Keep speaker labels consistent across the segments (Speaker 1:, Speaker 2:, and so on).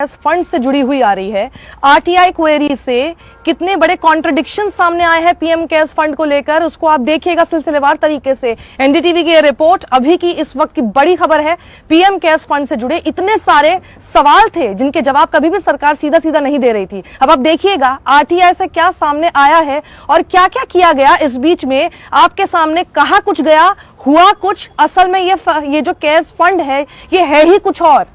Speaker 1: Fund से जुड़ी हुई आ रही है। आरटीआई क्वेरी से कितने बड़े कॉन्ट्रडिक्शन सामने आए हैं पीएम केयर्स फंड को लेकर, उसको आप देखिएगा सिलसिलेवार तरीके से। एनडीटीवी की ये रिपोर्ट अभी की इस वक्त की बड़ी खबर है। पीएम केयर्स फंड से जुड़े इतने सारे सवाल थे जिनके जवाब कभी भी सरकार सीधा सीधा नहीं दे रही थी। अब आप देखिएगा आरटीआई से क्या सामने आया है और क्या क्या किया गया इस बीच में। आपके सामने कहा कुछ गया, हुआ कुछ। असल में ये जो केयर्स फंड है ये है ही कुछ और।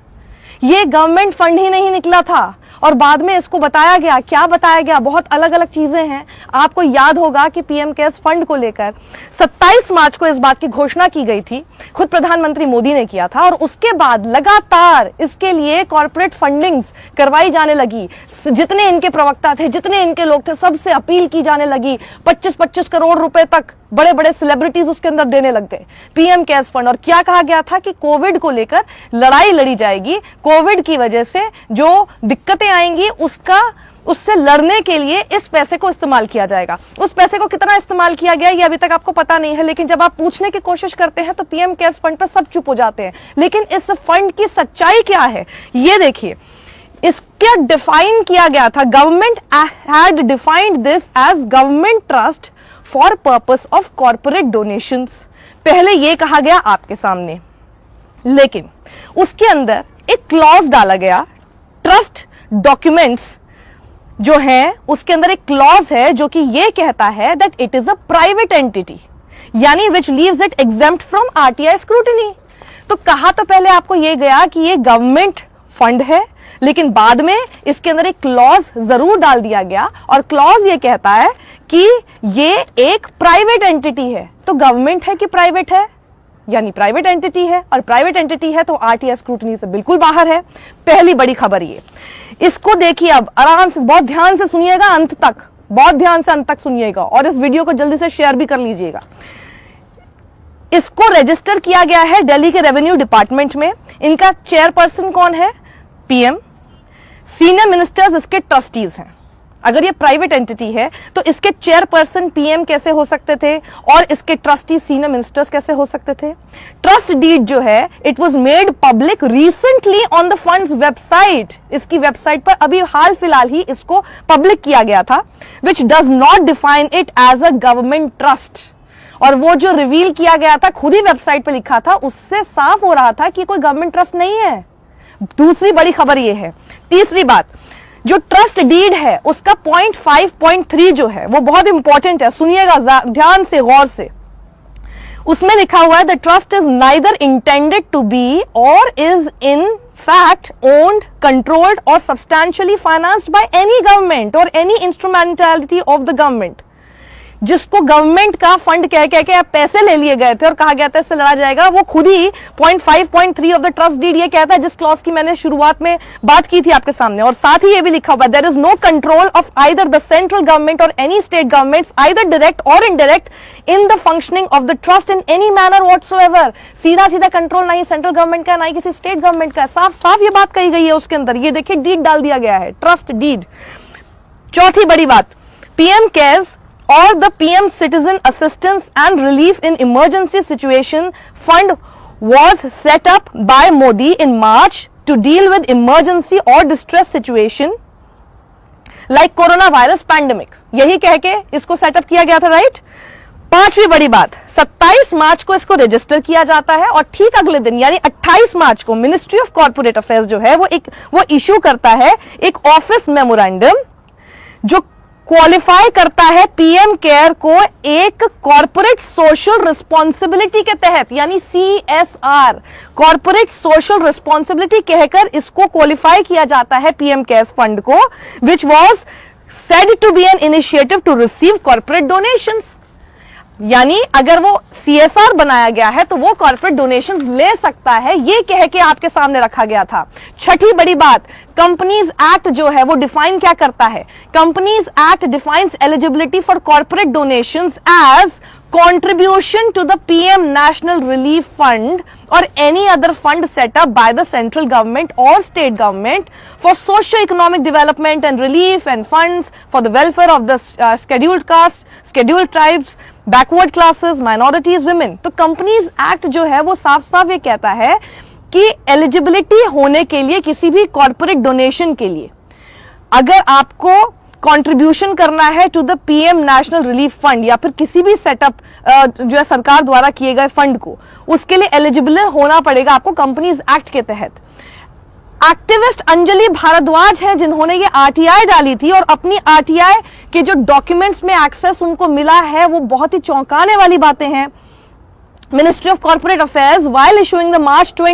Speaker 1: ये गवर्नमेंट फंड ही नहीं निकला था और बाद में इसको बताया गया, क्या बताया गया, बहुत अलग अलग चीजें हैं। आपको याद होगा कि पीएम केयर्स फंड को लेकर 27 मार्च को इस बात की घोषणा की गई थी, खुद प्रधानमंत्री मोदी ने किया था। और उसके बाद लगातार इसके लिए कॉर्पोरेट फंडिंग्स करवाई जाने लगी। जितने इनके प्रवक्ता थे, जितने इनके लोग थे, सबसे अपील की जाने लगी। 25-25 करोड़ रुपए तक बड़े बड़े सेलिब्रिटीज उसके अंदर देने लग गए पीएम केयर्स फंड। और क्या कहा गया था कि कोविड को लेकर लड़ाई लड़ी जाएगी, कोविड की वजह से जो दिक्कतें आएंगी उससे लड़ने के लिए इस पैसे को इस्तेमाल किया जाएगा। उस पैसे को कितना इस्तेमाल किया गया ये अभी तक आपको पता नहीं है, लेकिन जब आप पूछने की कोशिश करते हैं तो पीएम केयर्स फंड पर सब चुप हो जाते हैं। लेकिन इस फंड की सच्चाई क्या है ये देखिए। इसका डिफाइन किया गया था, government had defined this as government trust for purpose of corporate donations. पहले यह कहा गया आपके सामने, लेकिन उसके अंदर एक क्लॉज डाला गया। ट्रस्ट डॉक्यूमेंट्स जो है उसके अंदर एक क्लॉज है जो कि यह कहता है that it is a private entity, यानी which leaves it exempt from RTI scrutiny. तो कहा तो पहले आपको यह गया कि यह गवर्नमेंट फंड है, लेकिन बाद में इसके अंदर एक क्लॉज जरूर डाल दिया गया और क्लॉज ये कहता है कि ये एक प्राइवेट एंटिटी है। तो गवर्नमेंट है कि प्राइवेट है, यानी प्राइवेट एंटिटी है, और प्राइवेट एंटिटी है तो आरटीआई स्क्रूटनी से बिल्कुल बाहर है। पहली बड़ी खबर ये। इसको देखिए, अब आराम से बहुत ध्यान से सुनिएगा अंत तक, बहुत ध्यान से अंत तक सुनिएगा और इस वीडियो को जल्दी से शेयर भी कर लीजिएगा। इसको रजिस्टर किया गया है दिल्ली के रेवेन्यू डिपार्टमेंट में। इनका चेयरपर्सन कौन है? पीएम। सीनियर मिनिस्टर्स इसके ट्रस्टीज हैं। अगर ये प्राइवेट एंटिटी है तो इसके चेयरपर्सन पीएम कैसे हो सकते थे और इसके ट्रस्टी सीनियर मिनिस्टर्स कैसे हो सकते थे? ट्रस्ट डीड जो है it was made public recently on the funds website. इसकी वेबसाइट पर अभी हाल फिलहाल ही इसको पब्लिक किया गया था, which does not define it as a government trust. और वो जो रिवील किया गया था, खुद ही वेबसाइट पर लिखा था, उससे साफ हो रहा था कि कोई गवर्नमेंट ट्रस्ट नहीं है। दूसरी बड़ी खबर ये है। तीसरी बात, जो ट्रस्ट डीड है उसका पॉइंट 5.3 जो है वो बहुत इंपॉर्टेंट है, सुनिएगा ध्यान से, गौर से। उसमें लिखा हुआ है the trust is neither intended to be और is in fact owned, controlled और substantially financed by any government और any instrumentality of the government. जिसको गवर्नमेंट का फंड कह के पैसे ले लिए गए थे और कहा गया था इससे लड़ा जाएगा, वो खुद ही point 5.3 of the trust deed ये कहता है, जिस क्लॉज की मैंने शुरुआत में बात की थी आपके सामने। और साथ ही ये भी लिखा हुआ, there is no control of either the central government और any state governments either direct और indirect in the functioning of the trust in any manner whatsoever. सीधा सीधा कंट्रोल नहीं सेंट्रल गवर्नमेंट का, ना ही किसी स्टेट गवर्नमेंट का। साफ साफ ये बात कही गई है उसके अंदर। ये देखिए डीड डाल दिया गया है, ट्रस्ट डीड। चौथी बड़ी बात, PM cares or the PM Citizen Assistance and Relief in Emergency Situation Fund was set up by Modi in March to deal with emergency or distress situation like coronavirus pandemic. यही कह के इसको setup किया गया था, right? पांचवी बड़ी बात, 27 मार्च को इसको रजिस्टर किया जाता है और ठीक अगले दिन यानी 28 मार्च को मिनिस्ट्री ऑफ कॉर्पोरेट अफेयर्स जो है वो इश्यू करता है एक ऑफिस मेमोरेंडम जो क्वालिफाई करता है पीएम केयर को एक कॉर्पोरेट सोशल रिस्पॉन्सिबिलिटी के तहत, यानी CSR, कॉर्पोरेट सोशल रिस्पॉन्सिबिलिटी कहकर इसको क्वालिफाई किया जाता है पीएम केयर्स फंड को, which was said to be an initiative to receive corporate donations. यानी अगर वो CSR बनाया गया है तो वो कॉर्पोरेट डोनेशंस ले सकता है, ये कह के आपके सामने रखा गया था। छठी बड़ी बात, कंपनीज एक्ट जो है वो डिफाइन क्या करता है? Companies act defines eligibility for corporate donations as contribution to the PM National Relief Fund or any other fund set up by the central government or state government for socio-economic development and relief and funds for the welfare of the scheduled castes, scheduled tribes, backward classes, minorities, women। तो Companies Act जो है वो साफ साफ ये कहता है कि एलिजिबिलिटी होने के लिए किसी भी कॉर्पोरेट डोनेशन के लिए अगर आपको कंट्रीब्यूशन करना है to the PM national relief fund या फिर किसी भी सेटअप जो है सरकार द्वारा किए गए फंड को, उसके लिए एलिजिबल होना पड़ेगा आपको कंपनीज एक्ट के तहत। एक्टिविस्ट अंजलि भारद्वाज हैं जिन्होंने ये आरटीआई डाली थी और अपनी आरटीआई के जो डॉक्यूमेंट्स में एक्सेस उनको मिला है वो बहुत ही चौंकाने वाली बातें हैं। Ministry of Corporate Affairs, while issuing the March 20